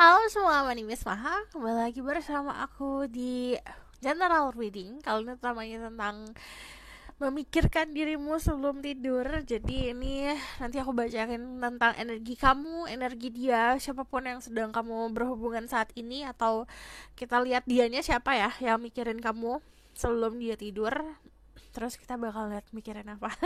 Halo semua, my name is Maha. Kembali lagi bersama aku di General Reading. Kali ini temanya tentang memikirkan dirimu sebelum tidur. Jadi ini nanti aku bacain tentang energi kamu, energi dia, siapapun yang sedang kamu berhubungan saat ini. Atau kita lihat dianya siapa ya yang mikirin kamu sebelum dia tidur. Terus kita bakal lihat mikirin apa.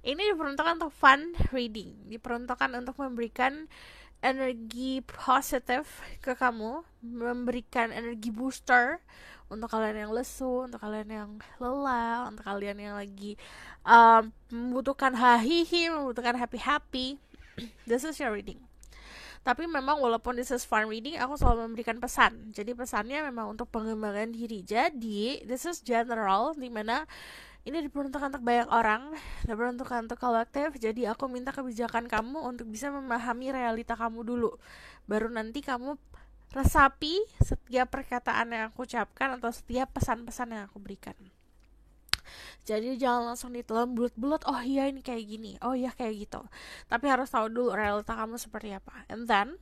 Ini diperuntukkan untuk fun reading, diperuntukkan untuk memberikan energi positif ke kamu, memberikan energi booster untuk kalian yang lesu, untuk kalian yang lelah, untuk kalian yang lagi membutuhkan hahihi, membutuhkan happy. This is your reading. Tapi memang walaupun this is fun reading, aku selalu memberikan pesan. Jadi pesannya memang untuk pengembangan diri. Jadi this is general, dimana ini diperuntukkan untuk banyak orang, diperuntukkan untuk kolektif. Jadi aku minta kebijakan kamu untuk bisa memahami realita kamu dulu. Baru nanti kamu resapi setiap perkataan yang aku ucapkan atau setiap pesan-pesan yang aku berikan. Jadi jangan langsung ditelan bulat-bulat, oh iya ini kayak gini, oh iya kayak gitu. Tapi harus tahu dulu realita kamu seperti apa. And then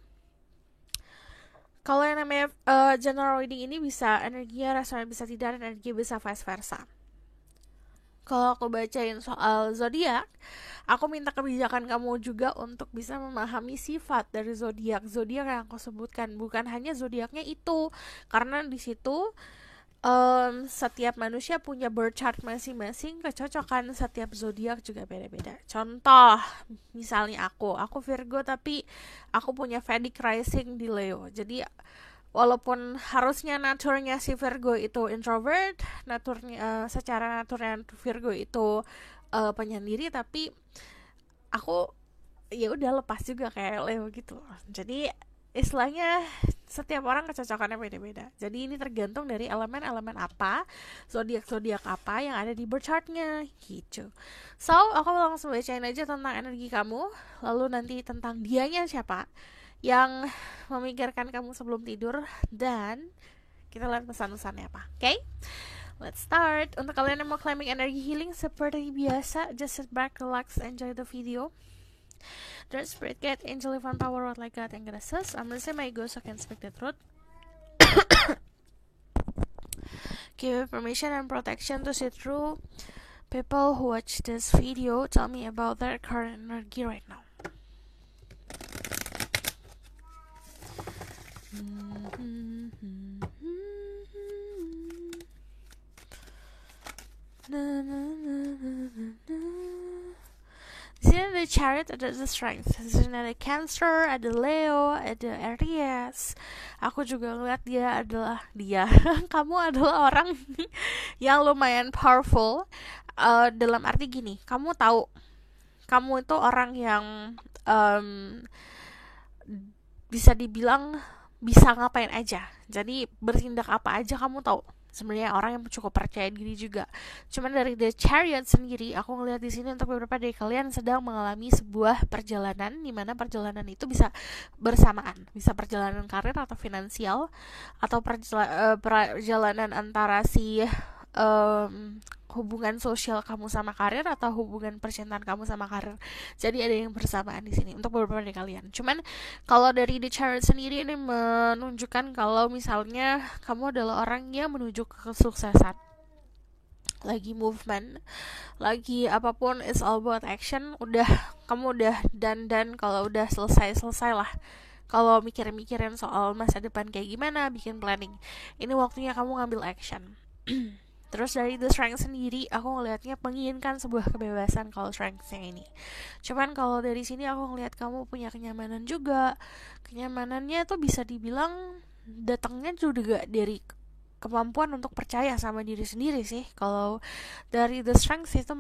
kalau yang namanya general reading ini bisa energinya rasanya bisa tidak, dan energi bisa vice versa. Kalau aku bacain soal zodiak, aku minta kebijakan kamu juga untuk bisa memahami sifat dari zodiak yang aku sebutkan, bukan hanya zodiaknya itu, karena di situ setiap manusia punya birth chart masing-masing, kecocokan setiap zodiak juga beda-beda. Contoh, misalnya aku Virgo tapi aku punya Vedic rising di Leo. Jadi walaupun harusnya naturnya si Virgo itu introvert, secara naturnya Virgo itu penyendiri, tapi aku ya udah lepas juga kayak Leo gitu. Jadi istilahnya setiap orang kecocokannya beda-beda. Jadi ini tergantung dari elemen-elemen apa, zodiak apa yang ada di birth chartnya gitu. So, aku langsung bacain aja tentang energi kamu, lalu nanti tentang dianya siapa yang memikirkan kamu sebelum tidur, dan kita lihat pesan-pesannya apa. Okay? Let's start. Untuk kalian yang mau claiming energy healing seperti biasa, just sit back, relax, enjoy the video. Dread Spirit Guide, Angel Divine Power, what like God, and God assist. I'm gonna say my ego so I can speak the truth. Give permission and protection to see through people who watch this video. Tell me about their current energy right now. Di sini ada Chariot, ada The Strength. Di sini ada Cancer, ada Leo, ada Aries. Aku juga ngeliat dia. Kamu adalah orang yang lumayan powerful. Dalam arti gini, kamu tahu, kamu itu orang yang bisa dibilang bisa ngapain aja. Jadi bertindak apa aja kamu tahu. Sebenarnya orang yang cukup percaya diri juga. Cuman dari The Chariot sendiri, aku ngeliat di sini untuk beberapa dari kalian sedang mengalami sebuah perjalanan, di mana perjalanan itu bisa bersamaan, bisa perjalanan karir atau finansial, atau perjalanan antara si hubungan sosial kamu sama karir, atau hubungan percintaan kamu sama karir. Jadi ada yang bersamaan di sini untuk beberapa dari kalian. Cuman kalau dari The Chariot sendiri, ini menunjukkan kalau misalnya kamu adalah orang yang menuju ke kesuksesan, lagi movement, lagi apapun, it's all about action. Kamu udah dan kalau udah selesai lah. Kalau mikirin soal masa depan kayak gimana, bikin planning, ini waktunya kamu ngambil action. Terus dari The Strength sendiri, aku ngelihatnya menginginkan sebuah kebebasan kalau strength-nya ini. Cuman kalau dari sini aku ngelihat kamu punya kenyamanan juga. Kenyamanannya tuh bisa dibilang datangnya juga dari kemampuan untuk percaya sama diri sendiri sih. Kalau dari The Strength itu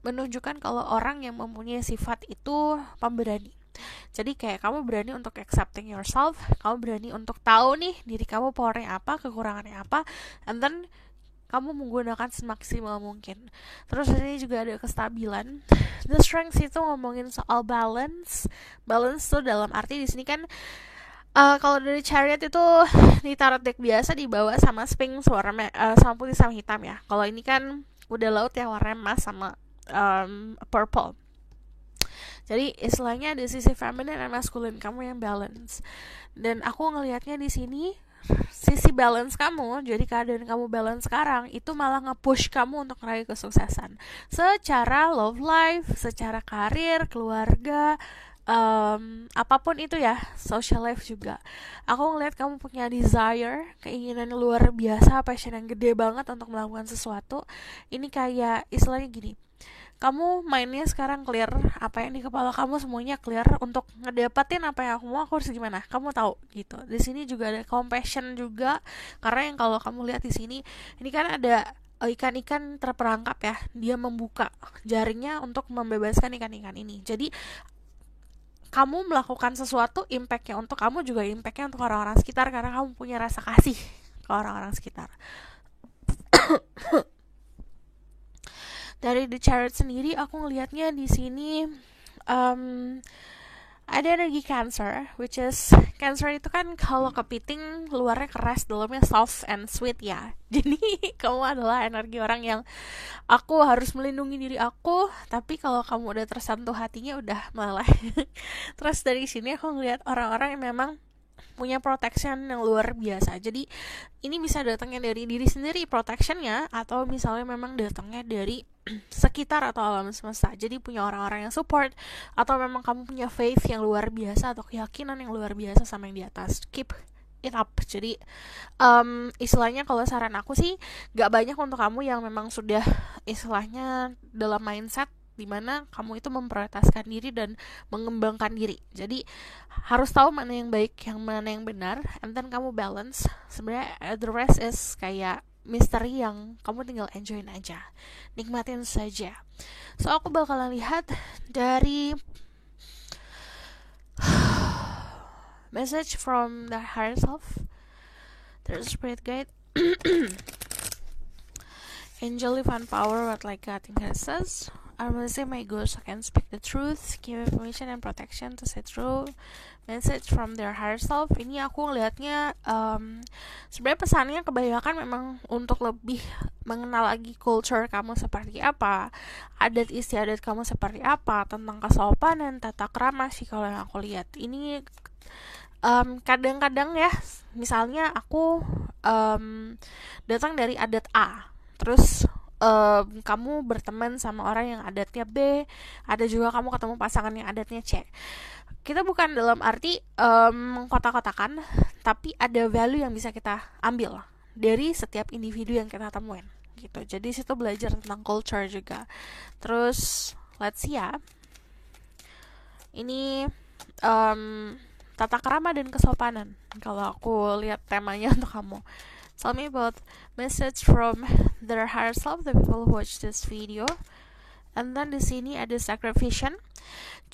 menunjukkan kalau orang yang mempunyai sifat itu pemberani. Jadi kayak kamu berani untuk accepting yourself, kamu berani untuk tahu nih diri kamu powernya apa, kekurangannya apa, and then kamu menggunakan semaksimal mungkin. Terus ini juga ada kestabilan. The Strength itu ngomongin soal balance. Balance tuh dalam arti di sini kan kalau dari Chariot itu di tarot deck biasa dibawa sama Sphinx warna sama putih sama hitam ya. Kalau ini kan udah laut ya, warna emas sama purple. Jadi istilahnya ada sisi feminine dan masculine kamu yang balance. Dan aku ngelihatnya di sini sisi balance kamu, jadi keadaan kamu balance sekarang itu malah nge-push kamu untuk meraih kesuksesan secara love life, secara karir, keluarga, apapun itu ya, social life juga. Aku ngeliat kamu punya desire, keinginan luar biasa, passion yang gede banget untuk melakukan sesuatu. Ini kayak istilahnya gini, kamu mainnya sekarang clear, apa yang di kepala kamu semuanya clear untuk ngedapetin apa yang aku harus gimana, kamu tahu gitu. Di sini juga ada compassion juga, karena yang kalau kamu lihat di sini, ini kan ada ikan-ikan terperangkap ya, dia membuka jaringnya untuk membebaskan ikan-ikan ini. Jadi kamu melakukan sesuatu, impactnya untuk kamu juga impactnya untuk orang-orang sekitar, karena kamu punya rasa kasih ke orang-orang sekitar. Dari The Chariot sendiri aku ngelihatnya di sini ada energi Cancer, which is Cancer itu kan kalau kepiting luarnya keras, dalamnya soft and sweet ya. Jadi kamu adalah energi orang yang aku harus melindungi diri aku, tapi kalau kamu udah tersentuh hatinya udah meleleh. Terus dari sini aku ngelihat orang-orang yang memang punya protection yang luar biasa. Jadi ini bisa datangnya dari diri sendiri protectionnya, atau misalnya memang datangnya dari sekitar atau alam semesta. Jadi punya orang-orang yang support, atau memang kamu punya faith yang luar biasa atau keyakinan yang luar biasa sama yang di atas. Keep it up. Jadi istilahnya kalau saran aku sih gak banyak untuk kamu yang memang sudah istilahnya dalam mindset dimana kamu itu memprioritaskan diri dan mengembangkan diri. Jadi harus tahu mana yang baik, yang mana yang benar, and then kamu balance. Sebenarnya the rest is kayak misteri yang kamu tinggal enjoyin aja, nikmatin saja. So aku bakalan lihat dari message from the higher self, the spirit guide. Angel Divine Power, what like God in says, I will say my ghost can speak the truth, give information and protection to say true. Message from their higher self. Ini aku ngelihatnya sebenarnya pesannya kebanyakan memang untuk lebih mengenal lagi culture kamu seperti apa, adat istiadat kamu seperti apa, tentang kesopanan, tata krama sih kalau yang aku lihat. Ini kadang-kadang ya, misalnya aku datang dari adat A, terus kamu berteman sama orang yang adatnya B, ada juga kamu ketemu pasangan yang adatnya C. Kita bukan dalam arti mengkotak-kotakan, tapi ada value yang bisa kita ambil dari setiap individu yang kita temuin gitu. Jadi situ belajar tentang culture juga. Terus let's see ya, ini tata krama dan kesopanan kalau aku lihat temanya untuk kamu. Tell me about message from their higher self, the people who watch this video. And then di sini ada sacrifice.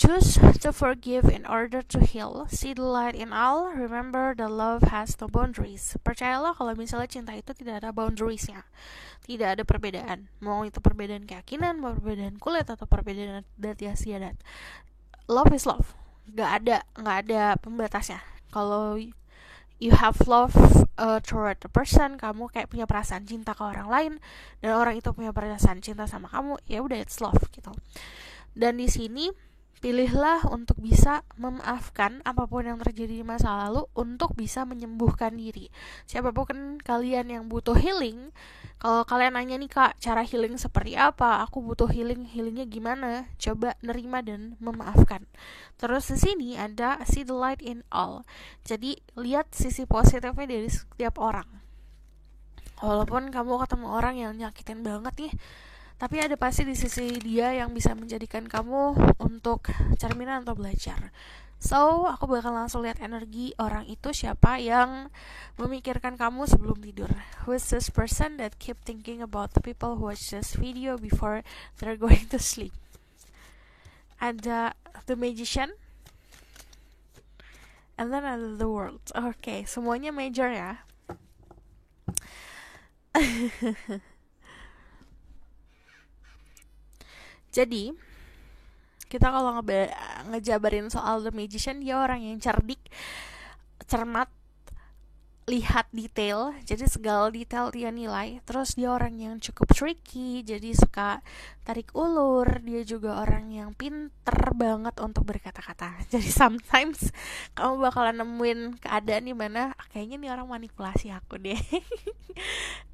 Choose to forgive in order to heal. See the light in all. Remember the love has no boundaries. Percayalah kalau misalnya cinta itu tidak ada boundariesnya, tidak ada perbedaan. Mau itu perbedaan keyakinan, mau perbedaan kulit, atau perbedaan adat istiadat. Love is love. Gak ada pembatasnya. Kalau you have love toward the person, kamu kayak punya perasaan cinta ke orang lain, dan orang itu punya perasaan cinta sama kamu, ya udah it's love gitu. Dan di sini pilihlah untuk bisa memaafkan apapun yang terjadi di masa lalu untuk bisa menyembuhkan diri. Siapapun kalian yang butuh healing, kalau kalian nanya nih kak, cara healing seperti apa? Aku butuh healingnya gimana? Coba nerima dan memaafkan. Terus di sini ada see the light in all. Jadi lihat sisi positifnya dari setiap orang. Walaupun kamu ketemu orang yang nyakitin banget nih, tapi ada pasti di sisi dia yang bisa menjadikan kamu untuk cerminan atau belajar. So, aku bakal langsung lihat energi orang itu, siapa yang memikirkan kamu sebelum tidur. Who is this person that keep thinking about the people who watch this video before they're going to sleep? Ada the magician, and then ada the world. Okay, semuanya major ya. Jadi kita kalau ngejabarin soal the magician, dia orang yang cerdik, cermat, lihat detail, jadi segala detail dia nilai. Terus dia orang yang cukup tricky, jadi suka tarik ulur. Dia juga orang yang pinter banget untuk berkata-kata. Jadi sometimes kamu bakalan nemuin keadaan di mana kayaknya nih orang manipulasi aku deh.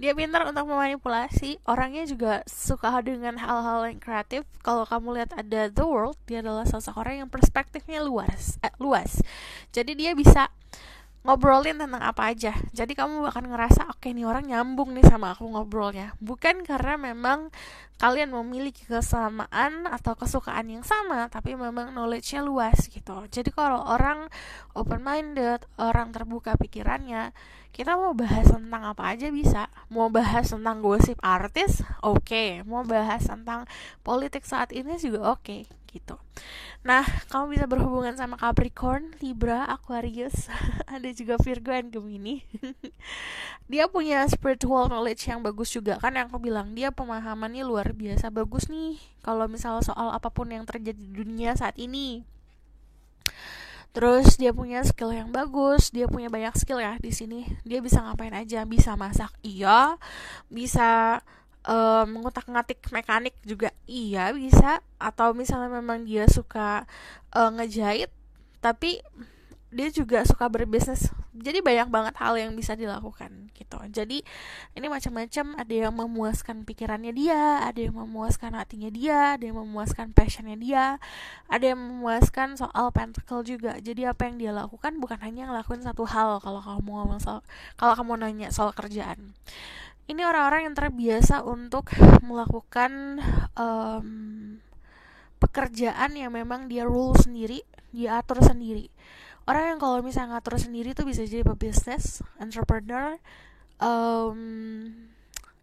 Dia pintar untuk memanipulasi. Orangnya juga suka dengan hal-hal yang kreatif. Kalau kamu lihat ada The World, dia adalah sosok orang yang perspektifnya luas. Jadi dia bisa ngobrolin tentang apa aja. Jadi kamu akan ngerasa oke, nih orang nyambung nih sama aku ngobrolnya. Bukan karena memang kalian memiliki kesamaan atau kesukaan yang sama, tapi memang knowledge-nya luas gitu. Jadi kalau orang open minded, orang terbuka pikirannya, kita mau bahas tentang apa aja bisa. Mau bahas tentang gosip artis, oke. Mau bahas tentang politik saat ini juga oke gitu. Nah, kamu bisa berhubungan sama Capricorn, Libra, Aquarius, ada juga Virgo dan Gemini. Dia punya spiritual knowledge yang bagus juga, kan yang aku bilang dia pemahamannya luar biasa bagus nih. Kalau misalnya soal apapun yang terjadi di dunia saat ini. Terus dia punya skill yang bagus, dia punya banyak skill ya di sini. Dia bisa ngapain aja, bisa masak, iya, bisa mengutak-ngatik mekanik juga iya bisa, atau misalnya memang dia suka ngejahit tapi dia juga suka berbisnis. Jadi banyak banget hal yang bisa dilakukan gitu. Jadi ini macam-macam, ada yang memuaskan pikirannya dia, ada yang memuaskan hatinya dia, ada yang memuaskan passionnya dia, ada yang memuaskan soal pentacle juga. Jadi apa yang dia lakukan bukan hanya ngelakuin satu hal. Kalau kamu nanya soal kerjaan, ini orang-orang yang terbiasa untuk melakukan pekerjaan yang memang dia rule sendiri, dia atur sendiri. Orang yang kalau misalnya ngatur sendiri tuh bisa jadi pebisnis, entrepreneur,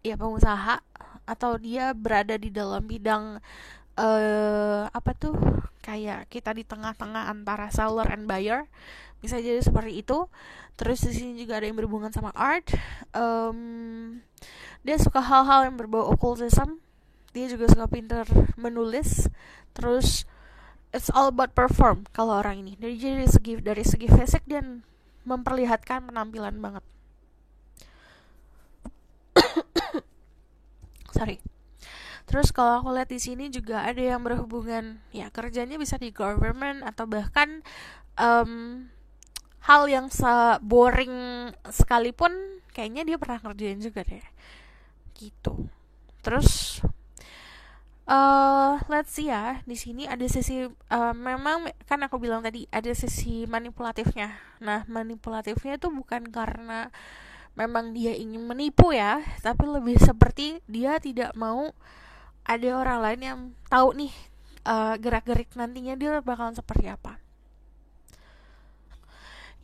ya pengusaha, atau dia berada di dalam bidang apa tuh, kayak kita di tengah-tengah antara seller and buyer, bisa jadi seperti itu. Terus di sini juga ada yang berhubungan sama art. Dia suka hal-hal yang berbau occultism. Dia juga suka pintar menulis. Terus it's all about perform kalau orang ini. Dari segi fisik dan memperlihatkan penampilan banget. Sorry. Terus kalau aku lihat di sini juga ada yang berhubungan, ya kerjanya bisa di government atau bahkan hal yang boring sekalipun kayaknya dia pernah kerjain juga deh gitu. Terus let's see ya, di sini ada sisi memang kan aku bilang tadi ada sisi manipulatifnya. Nah, manipulatifnya itu bukan karena memang dia ingin menipu ya, tapi lebih seperti dia tidak mau ada orang lain yang tahu nih gerak-gerik nantinya dia bakalan seperti apa.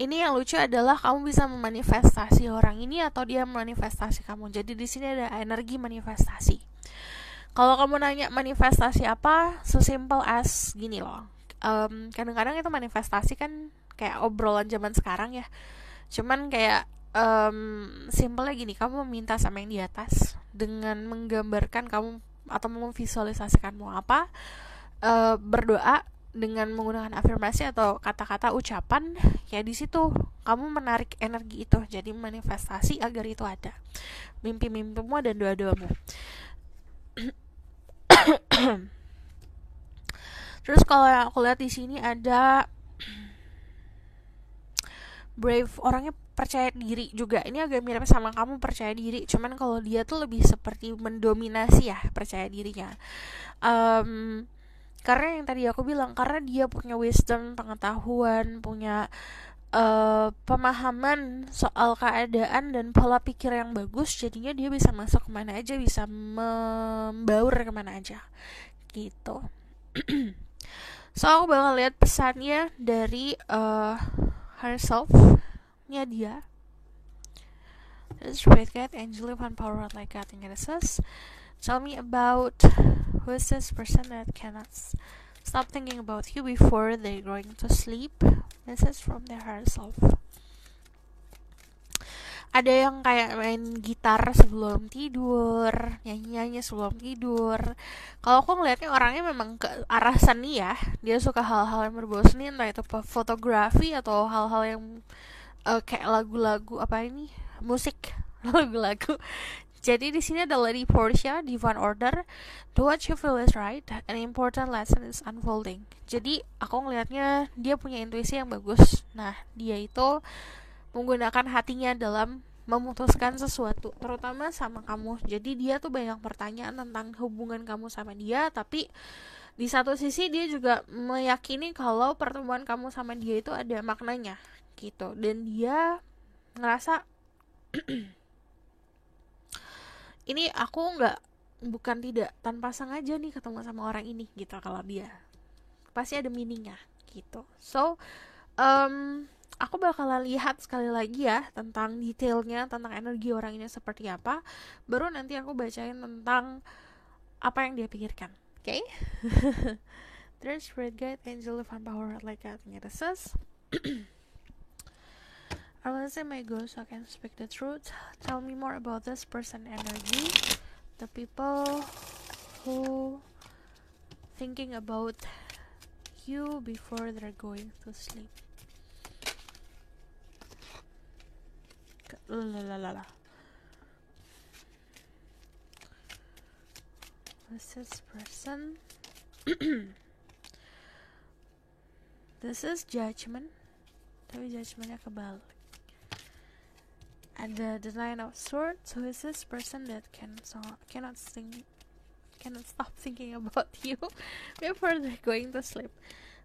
Ini yang lucu adalah kamu bisa memanifestasi orang ini atau dia memanifestasi kamu. Jadi di sini ada energi manifestasi. Kalau kamu nanya manifestasi apa, sesimpel as gini loh. Kadang-kadang itu manifestasi kan kayak obrolan zaman sekarang ya. Cuman kayak simpelnya gini, kamu meminta sama yang di atas dengan menggambarkan kamu atau memvisualisasikan mau apa, berdoa dengan menggunakan afirmasi atau kata-kata ucapan, ya di situ kamu menarik energi itu, jadi manifestasi agar itu ada mimpi-mimpimu dan doa-doamu. Terus kalau yang aku lihat di sini ada brave, orangnya percaya diri juga. Ini agak mirip sama kamu percaya diri, cuman kalau dia tuh lebih seperti mendominasi ya percaya dirinya. Karena yang tadi aku bilang, karena dia punya wisdom, pengetahuan, punya pemahaman soal keadaan dan pola pikir yang bagus, jadinya dia bisa masuk kemana aja, bisa membaur kemana aja gitu. So aku bakal lihat pesannya dari herself-nya dia. This great cat, Angel Van Power like God in Genesis. Tell me about who is this person that cannot stop thinking about you before they're going to sleep. This is from their herself. Ada yang kayak main gitar sebelum tidur, nyanyi-nyanyi sebelum tidur. Kalau aku ngeliatnya orangnya memang ke arah seni ya. Dia suka hal-hal yang berbau seni, entah itu fotografi atau hal-hal yang kayak lagu-lagu apa ini, musik lagu-lagu. Jadi di sini ada Lady Portia, Divine Order. Do what you feel is right. An important lesson is unfolding. Jadi aku ngelihatnya dia punya intuisi yang bagus. Nah, dia itu menggunakan hatinya dalam memutuskan sesuatu, terutama sama kamu. Jadi dia tuh banyak pertanyaan tentang hubungan kamu sama dia, tapi di satu sisi dia juga meyakini kalau pertemuan kamu sama dia itu ada maknanya gitu. Dan dia ngerasa ini aku bukan tidak tanpa sengaja nih ketemu sama orang ini gitu. Kalau dia pasti ada meaningnya gitu. So aku bakalan lihat sekali lagi ya tentang detailnya, tentang energi orang ini seperti apa. Baru nanti aku bacain tentang apa yang dia pikirkan. Oke? There's Spirit Guide, Angel, Divine Power, like that. It says I want to say my ghost so I can speak the truth. Tell me more about this person energy. The people who thinking about you before they're going to sleep. La. This is person. This is judgment. Tapi judgmentnya kebalik. And the Nine of Swords. Who is this person that cannot stop thinking about you before they're going to sleep?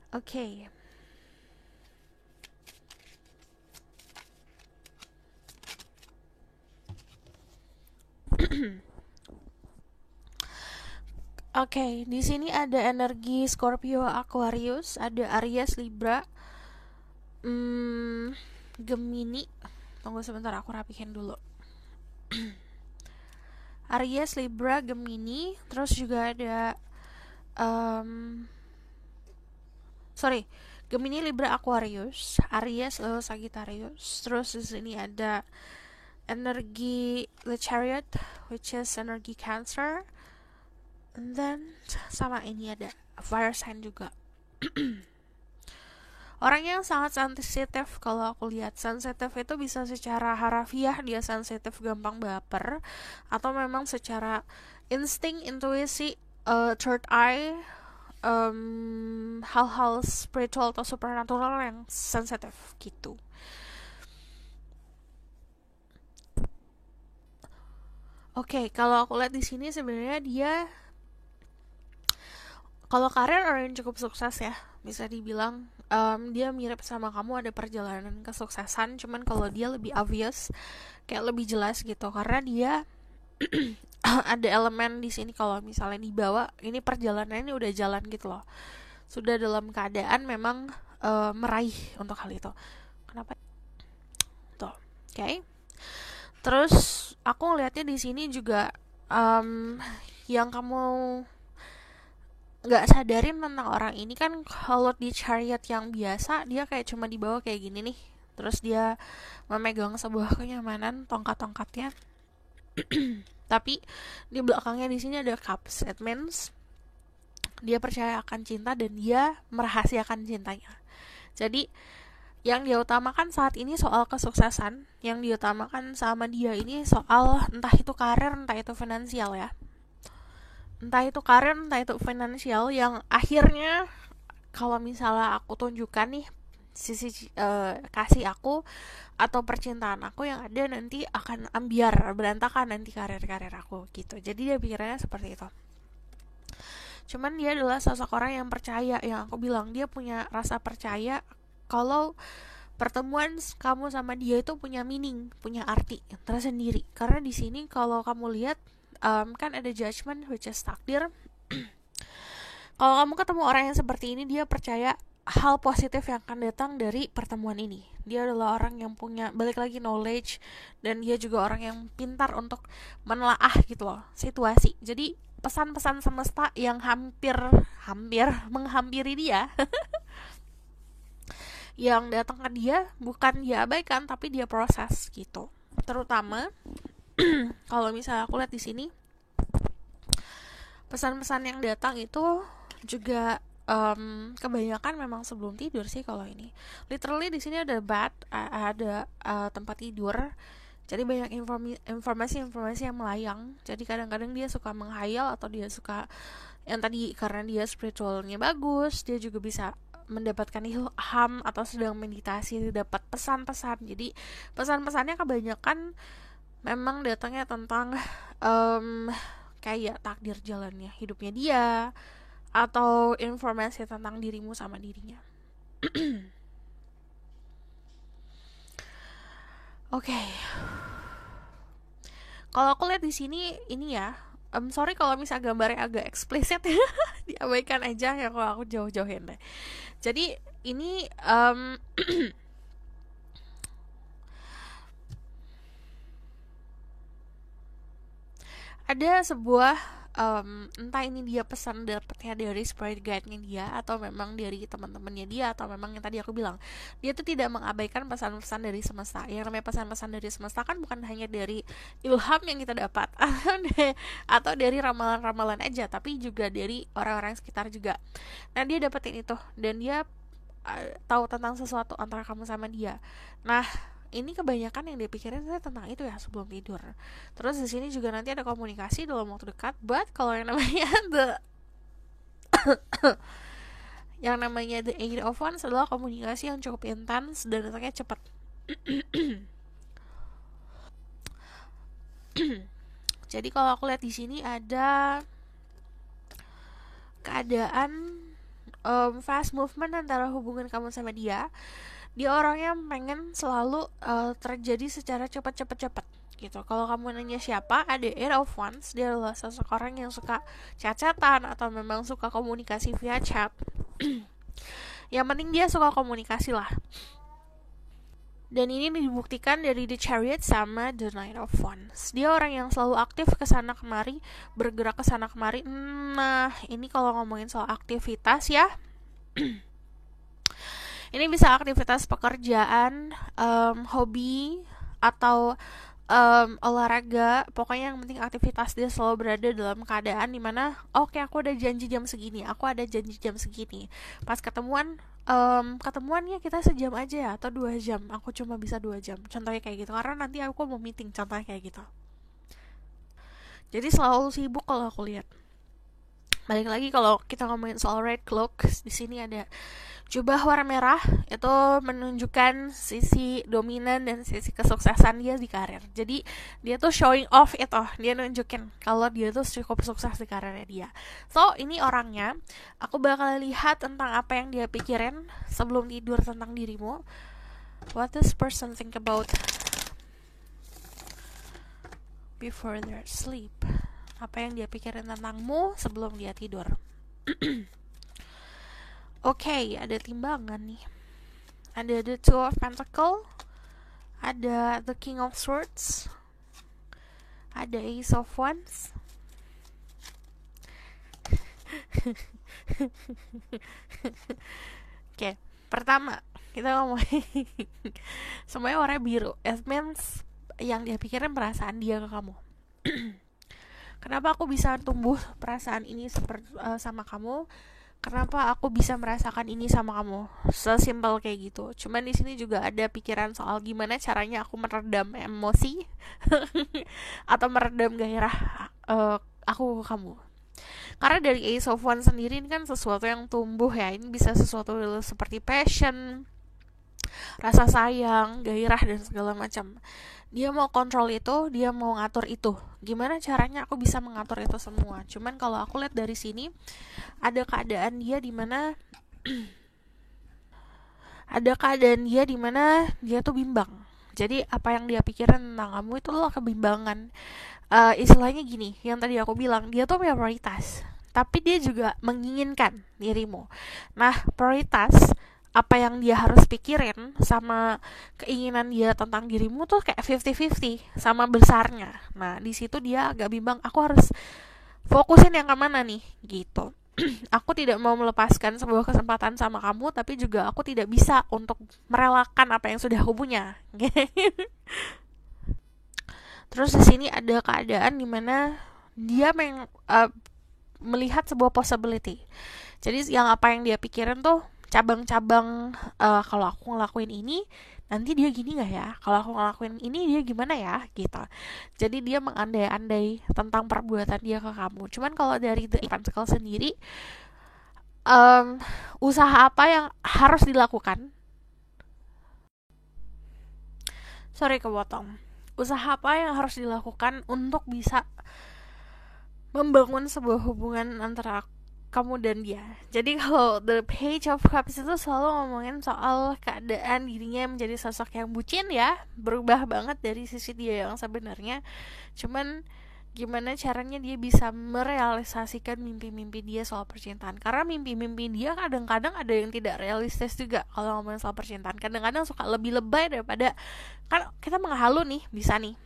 Okay. Oke, di sini ada energi Scorpio, Aquarius, ada Aries, Libra, Gemini. Tunggu sebentar, aku rapihin dulu. Aries, Libra, Gemini, terus juga ada Gemini, Libra, Aquarius, Aries, lalu Sagittarius. Terus di sini ada energi The Chariot, which is energi Cancer. And then sama ini ada fire sign juga. Orangnya sangat sensitif. Kalau aku lihat sensitif itu bisa secara harafiah dia sensitif, gampang baper, atau memang secara insting, intuisi, third eye, hal-hal spiritual atau supernatural yang sensitif gitu. Oke, kalau aku lihat di sini sebenarnya dia kalau karir orang yang cukup sukses ya, bisa dibilang dia mirip sama kamu, ada perjalanan kesuksesan. Cuman kalau dia lebih obvious, kayak lebih jelas gitu, karena dia ada elemen di sini kalau misalnya dibawa ini perjalanannya udah jalan gitu loh, sudah dalam keadaan memang meraih untuk hal itu. Kenapa? Tuh, oke. Terus aku ngelihatnya di sini juga yang kamu nggak sadarin tentang orang ini kan, kalau di chariot yang biasa dia kayak cuma dibawa kayak gini nih, terus dia memegang sebuah kenyamanan, tongkat-tongkatnya. Tapi di belakangnya di sini ada cups. It means dia percaya akan cinta dan dia merahasiakan cintanya. Jadi yang dia utamakan saat ini soal kesuksesan, yang dia utamakan sama dia ini soal entah itu karir, entah itu finansial ya. Entah itu karir, entah itu finansial, yang akhirnya kalau misalnya aku tunjukkan nih sisi kasih aku atau percintaan aku, yang ada nanti akan ambiar, berantakan nanti karir aku gitu. Jadi dia pikirnya seperti itu. Cuman dia adalah sosok orang yang percaya, yang aku bilang dia punya rasa percaya kalau pertemuan kamu sama dia itu punya meaning, punya arti tersendiri. Karena di sini kalau kamu lihat kan ada judgment, which is takdir. Kalau kamu ketemu orang yang seperti ini, dia percaya hal positif yang akan datang dari pertemuan ini. Dia adalah orang yang punya, balik lagi, knowledge, dan dia juga orang yang pintar untuk menelaah gitu loh situasi. Jadi pesan-pesan semesta yang hampir menghampiri dia yang datang ke dia bukan dia abaikan, tapi dia proses gitu. Terutama kalau misalnya aku lihat di sini pesan-pesan yang datang itu juga kebanyakan memang sebelum tidur sih kalau ini. Literally di sini ada bed, ada tempat tidur. Jadi banyak informasi-informasi yang melayang. Jadi kadang-kadang dia suka menghayal atau dia suka yang tadi karena dia spiritualnya bagus, dia juga bisa mendapatkan ilham atau sedang meditasi dapat pesan-pesan. Jadi pesan-pesannya kebanyakan memang datangnya tentang kayak takdir jalannya hidupnya dia atau informasi tentang dirimu sama dirinya. Oke. Kalau aku lihat di sini ini ya, sorry kalau misal gambarnya agak eksplisit diabaikan aja ya kalau aku jauh-jauhin deh. Jadi ini ada sebuah entah ini dia pesan dapetnya dari spirit guide-nya dia atau memang dari teman-temannya dia atau memang yang tadi aku bilang dia tuh tidak mengabaikan pesan-pesan dari semesta. Yang namanya pesan-pesan dari semesta kan bukan hanya dari ilham yang kita dapat atau dari ramalan-ramalan aja, tapi juga dari orang-orang sekitar juga. Nah dia dapetin itu dan dia tahu tentang sesuatu antara kamu sama dia. Nah ini kebanyakan yang dipikirin tentang itu ya sebelum tidur. Terus di sini juga nanti ada komunikasi dalam waktu dekat. But kalau yang namanya the Eight of Wands adalah komunikasi yang cukup intens dan datangnya cepat. Jadi kalau aku lihat di sini ada keadaan fast movement antara hubungan kamu sama dia. Dia orangnya pengen selalu terjadi secara cepat gitu. Kalau kamu nanya siapa, ada Eight of Wands. Dia adalah seseorang yang suka chat-chatan atau memang suka komunikasi via chat. Yang penting dia suka komunikasi lah. Dan ini dibuktikan dari The Chariot sama The Knight of Wands. Dia orang yang selalu aktif kesana kemari, bergerak kesana kemari. Nah, ini kalau ngomongin soal aktivitas ya. Ini bisa aktivitas pekerjaan, hobi, atau olahraga. Pokoknya yang penting aktivitas dia selalu berada dalam keadaan dimana oke, aku ada janji jam segini, aku ada janji jam segini. Pas ketemuannya kita sejam aja ya, atau 2 jam, aku cuma bisa 2 jam. Contohnya kayak gitu, karena nanti aku mau meeting, contohnya kayak gitu. Jadi selalu sibuk kalau aku lihat. Balik lagi kalau kita ngomongin soal red cloak, di sini ada jubah warna merah, itu menunjukkan sisi dominan dan sisi kesuksesan dia di karir. Jadi dia tuh showing off itu, dia nunjukin kalau dia tuh cukup sukses di karirnya dia. So ini orangnya, aku bakal lihat tentang apa yang dia pikirin sebelum tidur tentang dirimu. What this person think about before their sleep. Apa yang dia pikirin tentangmu sebelum dia tidur. Oke, ada timbangan nih. Ada the Two of Pentacles, ada the King of Swords, ada Ace of Wands. Oke, pertama kita ngomongin semuanya warna biru. It means yang dia pikirin perasaan dia ke kamu. Kenapa aku bisa tumbuh perasaan ini sama kamu? Kenapa aku bisa merasakan ini sama kamu? Sesimpel kayak gitu. Cuman di sini juga ada pikiran soal gimana caranya aku meredam emosi atau meredam gairah aku ke kamu. Karena dari Ace of Wands sendiri ini kan sesuatu yang tumbuh ya. Ini bisa sesuatu seperti passion, rasa sayang, gairah dan segala macam. Dia mau kontrol itu, dia mau ngatur itu. Gimana caranya aku bisa mengatur itu semua? Cuman kalau aku lihat dari sini ada keadaan dia di mana dia tuh bimbang. Jadi apa yang dia pikirin tentang kamu itu adalah kebimbangan. Istilahnya gini, yang tadi aku bilang, dia tuh punya prioritas, tapi dia juga menginginkan dirimu. Nah, prioritas apa yang dia harus pikirin sama keinginan dia tentang dirimu tuh kayak 50-50 sama besarnya. Nah, di situ dia agak bimbang, aku harus fokusin yang kemana nih, gitu. Aku tidak mau melepaskan sebuah kesempatan sama kamu, tapi juga aku tidak bisa untuk merelakan apa yang sudah aku punya. Terus di sini ada keadaan dimana dia melihat sebuah possibility. Jadi yang apa yang dia pikirin tuh cabang-cabang, kalau aku ngelakuin ini nanti dia gini nggak ya, kalau aku ngelakuin ini dia gimana ya gitu. Jadi dia mengandai-andai tentang perbuatan dia ke kamu. Cuman kalau dari The Pentacle sendiri, um, usaha apa yang harus dilakukan, sorry kepotong, usaha apa yang harus dilakukan untuk bisa membangun sebuah hubungan antara kamu dan dia. Jadi kalau The Page of Cups itu selalu ngomongin soal keadaan dirinya menjadi sosok yang bucin ya, berubah banget dari sisi dia yang sebenarnya. Cuman gimana caranya dia bisa merealisasikan mimpi-mimpi dia soal percintaan. Karena mimpi-mimpi dia kadang-kadang ada yang tidak realistis juga kalau ngomongin soal percintaan. Kadang-kadang suka lebih lebay daripada, kan kita menghalu nih, bisa nih.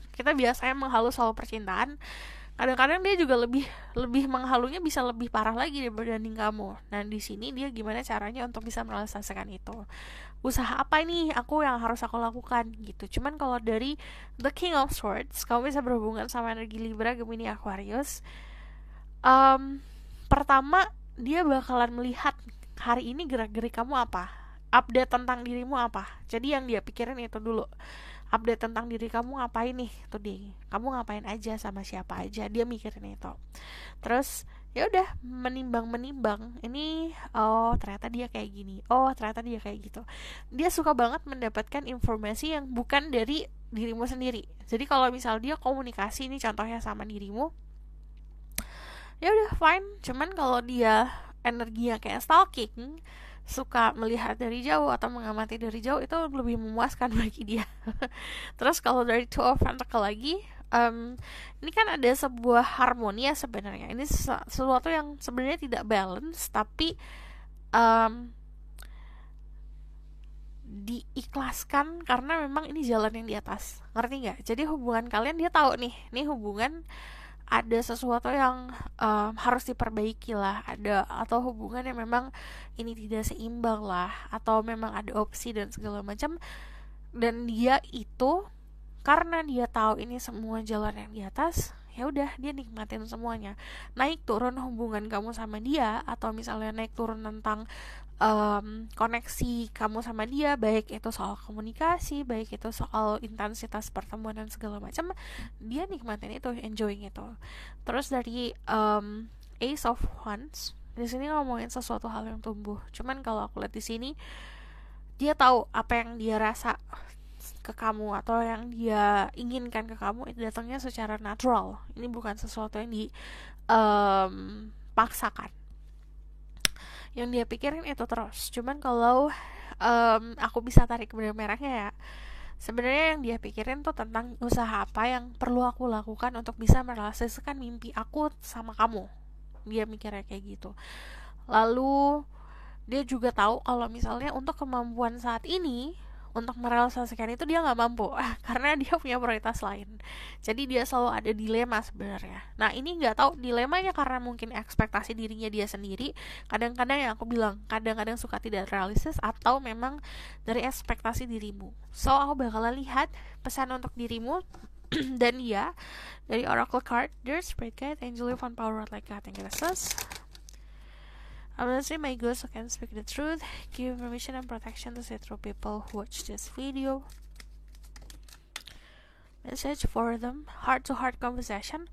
Kita biasanya menghalu soal percintaan, kadang-kadang dia juga lebih lebih menghalunya bisa lebih parah lagi dibanding kamu. Nah di sini dia gimana caranya untuk bisa merealisasikan itu, usaha apa ini aku yang harus aku lakukan gitu. Cuman kalau dari The King of Swords, kamu bisa berhubungan sama energi Libra, Gemini, Aquarius. Pertama, dia bakalan melihat hari ini gerak-gerik kamu apa, update tentang dirimu apa. Jadi yang dia pikirin itu dulu, update tentang diri kamu ngapain nih today, kamu ngapain aja, sama siapa aja, dia mikirin itu. Terus ya udah menimbang ini, oh ternyata dia kayak gini, oh ternyata dia kayak gitu. Dia suka banget mendapatkan informasi yang bukan dari dirimu sendiri. Jadi kalau misal dia komunikasi ini contohnya sama dirimu, ya udah fine. Cuman kalau dia energinya kayak stalking, suka melihat dari jauh atau mengamati dari jauh, itu lebih memuaskan bagi dia. Terus kalau dari Two of Pentacle lagi, ini kan ada sebuah harmoni ya sebenarnya. Ini sesuatu yang sebenarnya tidak balance, tapi diikhlaskan karena memang ini jalan yang di atas. Ngerti nggak? Jadi hubungan kalian, dia tahu nih hubungan ada sesuatu yang harus diperbaiki lah, ada, atau hubungan yang memang ini tidak seimbang lah, atau memang ada opsi dan segala macam. Dan dia itu, karena dia tahu ini semua jalan yang di atas, ya udah dia nikmatin semuanya. Naik turun hubungan kamu sama dia, atau misalnya naik turun tentang koneksi kamu sama dia, baik itu soal komunikasi, baik itu soal intensitas pertemuan dan segala macam, dia nikmatin itu, enjoying itu. Terus dari Ace of Wands, di sini ngomongin sesuatu hal yang tumbuh. Cuman kalau aku lihat di sini, dia tahu apa yang dia rasa ke kamu atau yang dia inginkan ke kamu itu datangnya secara natural. Ini bukan sesuatu yang dipaksakan. Yang dia pikirin itu terus. Cuman kalau aku bisa tarik benang merahnya ya, sebenarnya yang dia pikirin tuh tentang usaha apa yang perlu aku lakukan untuk bisa merealisasikan mimpi aku sama kamu. Dia mikirnya kayak gitu. Lalu dia juga tahu kalau misalnya untuk kemampuan saat ini untuk merealisasikan itu dia nggak mampu karena dia punya prioritas lain. Jadi dia selalu ada dilema sebenarnya. Nah ini nggak tahu dilemanya karena mungkin ekspektasi dirinya dia sendiri. Kadang-kadang yang aku bilang, kadang-kadang suka tidak realistis, atau memang dari ekspektasi dirimu. So aku bakalan lihat pesan untuk dirimu dan dia dari Oracle card, their spirit guide, angel of power like God and goddesses. I'm gonna say my ghost who can speak the truth, give permission and protection to see through people who watch this video. Message for them, heart-to-heart conversation.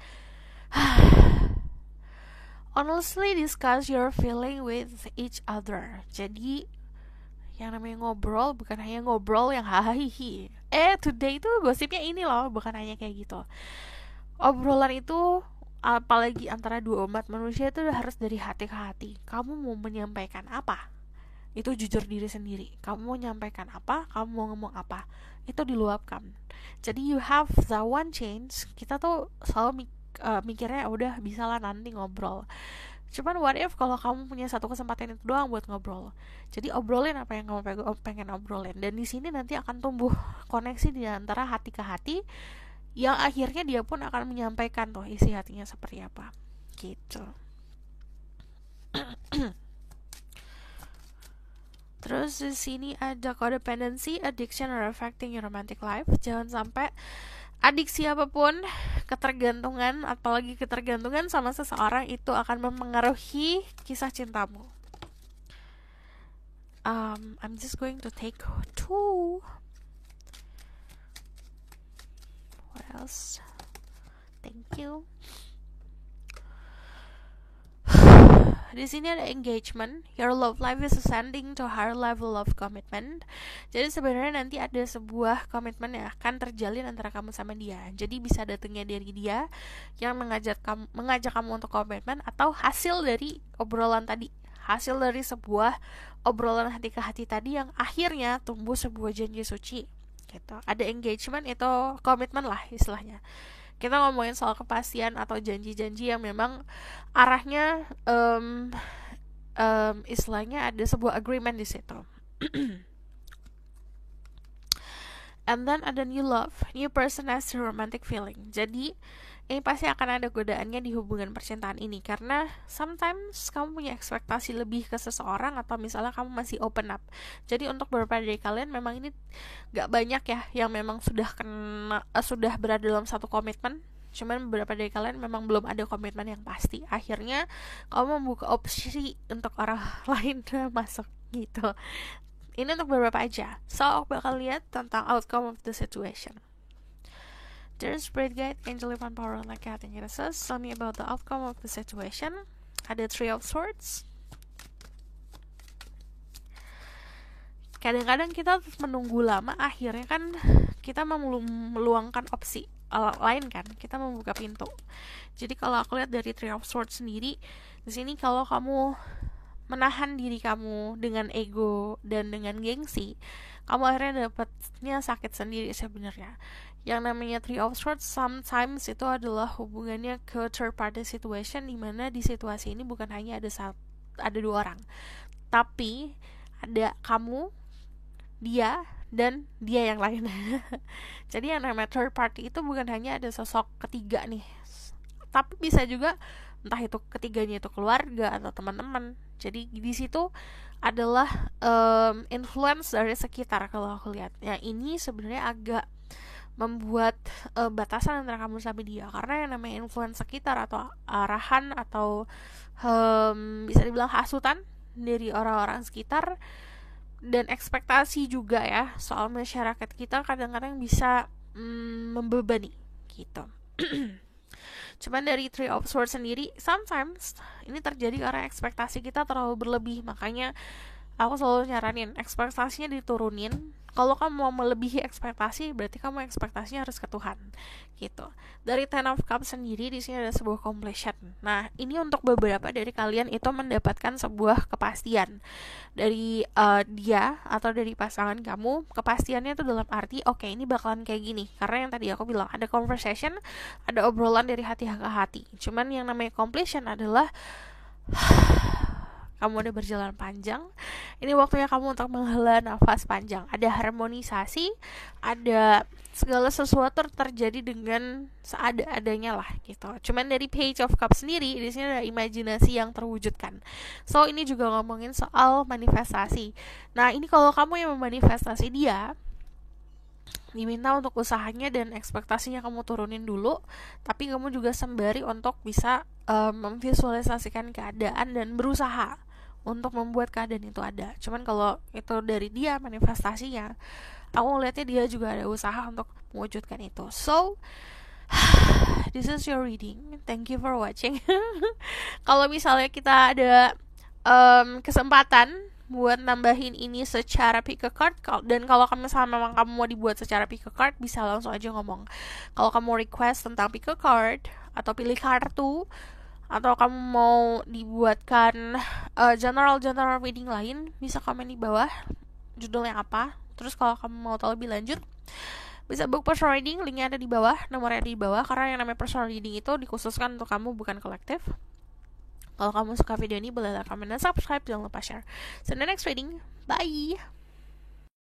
Honestly discuss your feeling with each other. Jadi yang namanya ngobrol bukan hanya ngobrol yang hahihi. Today itu gosipnya ini loh, bukan hanya kayak gitu. Obrolan itu, apalagi antara dua umat manusia, itu harus dari hati ke hati. Kamu mau menyampaikan apa, itu jujur diri sendiri. Kamu mau menyampaikan apa, kamu mau ngomong apa, itu diluapkan. Jadi you have the one change. Kita tuh selalu mikirnya udah bisa lah nanti ngobrol. Cuman what if kalau kamu punya satu kesempatan itu doang buat ngobrol. Jadi obrolin apa yang kamu pengen obrolin, dan di sini nanti akan tumbuh koneksi di antara hati ke hati, yang akhirnya dia pun akan menyampaikan tuh isi hatinya seperti apa gitu. Terus di sini ada codependency, addiction, or affecting your romantic life. Jangan sampai adiksi apapun, ketergantungan, apalagi ketergantungan sama seseorang itu akan mempengaruhi kisah cintamu. I'm just going to take 2. What else? Thank you. Di sini ada engagement. Your love life is ascending to a higher level of commitment. Jadi sebenarnya nanti ada sebuah komitmen yang akan terjalin antara kamu sama dia. Jadi bisa datangnya dari dia yang mengajak kamu untuk komitmen, atau hasil dari obrolan tadi, hasil dari sebuah obrolan hati ke hati tadi yang akhirnya tumbuh sebuah janji suci. Gitu. Ada engagement, itu komitmen lah istilahnya. Kita ngomongin soal kepastian atau janji-janji yang memang arahnya istilahnya ada sebuah agreement di situ. And then ada new love, new person has a romantic feeling. Jadi ini pasti akan ada godaannya di hubungan percintaan ini, karena sometimes kamu punya ekspektasi lebih ke seseorang, atau misalnya kamu masih open up. Jadi untuk beberapa dari kalian memang ini gak banyak ya yang memang sudah berada dalam satu komitmen. Cuman beberapa dari kalian memang belum ada komitmen yang pasti. Akhirnya kamu membuka opsi untuk orang lain masuk gitu. Ini untuk beberapa aja. So, aku bakal lihat tentang outcome of the situation. Dear Spirit Guide, Angel Divine Power, like Cat and Genesis, tell me about the outcome of the situation. Ada 3 of Swords. Kadang-kadang kita menunggu lama, akhirnya kan kita meluangkan opsi lain kan, kita membuka pintu. Jadi kalau aku lihat dari 3 of Swords sendiri, di sini kalau kamu menahan diri kamu dengan ego dan dengan gengsi, kamu akhirnya dapatnya sakit sendiri sebenarnya. Yang namanya 3 of Swords sometimes itu adalah hubungannya ke third party situation, dimana di situasi ini bukan hanya ada 2 orang, tapi ada kamu, dia, dan dia yang lain. Jadi yang namanya third party itu bukan hanya ada sosok ketiga nih, tapi bisa juga entah itu ketiganya itu keluarga atau teman-teman. Jadi di situ adalah influence dari sekitar kalau aku lihat. Yang ini sebenarnya agak membuat batasan antara kamu sama dia, karena yang namanya influence sekitar atau arahan atau bisa dibilang hasutan dari orang-orang sekitar dan ekspektasi juga ya soal masyarakat kita kadang-kadang bisa membebani gitu. Cuman dari 3 of Swords sendiri, sometimes ini terjadi karena ekspektasi kita terlalu berlebih. Makanya aku selalu nyaranin ekspektasinya diturunin. Kalau kamu mau melebihi ekspektasi, berarti kamu ekspektasinya harus ke Tuhan gitu. Dari 10 of Cups sendiri, di sini ada sebuah completion. Nah, ini untuk beberapa dari kalian itu mendapatkan sebuah kepastian dari dia atau dari pasangan kamu. Kepastiannya itu dalam arti, oke, ini bakalan kayak gini. Karena yang tadi aku bilang, ada conversation, ada obrolan dari hati ke hati. Cuman yang namanya completion adalah kamu udah berjalan panjang, ini waktunya kamu untuk menghela nafas panjang. Ada harmonisasi, ada segala sesuatu terjadi dengan seada-adanya lah gitu. Cuman dari Page of Cups sendiri, di sini ada imajinasi yang terwujudkan. So ini juga ngomongin soal manifestasi. Nah ini kalau kamu yang memanifestasi dia, diminta untuk usahanya dan ekspektasinya kamu turunin dulu, tapi kamu juga sembari untuk bisa memvisualisasikan keadaan dan berusaha untuk membuat keadaan itu ada. Cuman kalau itu dari dia manifestasinya, aku ngeliatnya dia juga ada usaha untuk mewujudkan itu. So this is your reading. Thank you for watching. Kalau misalnya kita ada kesempatan buat nambahin ini secara pick a card, dan kalau kamu misalnya memang kamu mau dibuat secara pick a card, bisa langsung aja ngomong. Kalau kamu request tentang pick a card atau pilih kartu, atau kamu mau dibuatkan general reading lain, bisa komen di bawah judulnya apa. Terus kalau kamu mau tahu lebih lanjut, bisa book personal reading, linknya ada di bawah, nomornya ada di bawah, karena yang namanya personal reading itu dikhususkan untuk kamu, bukan kolektif. Kalau kamu suka video ini, boleh like, comment, dan subscribe. Jangan lupa share. See you in the next reading. Bye!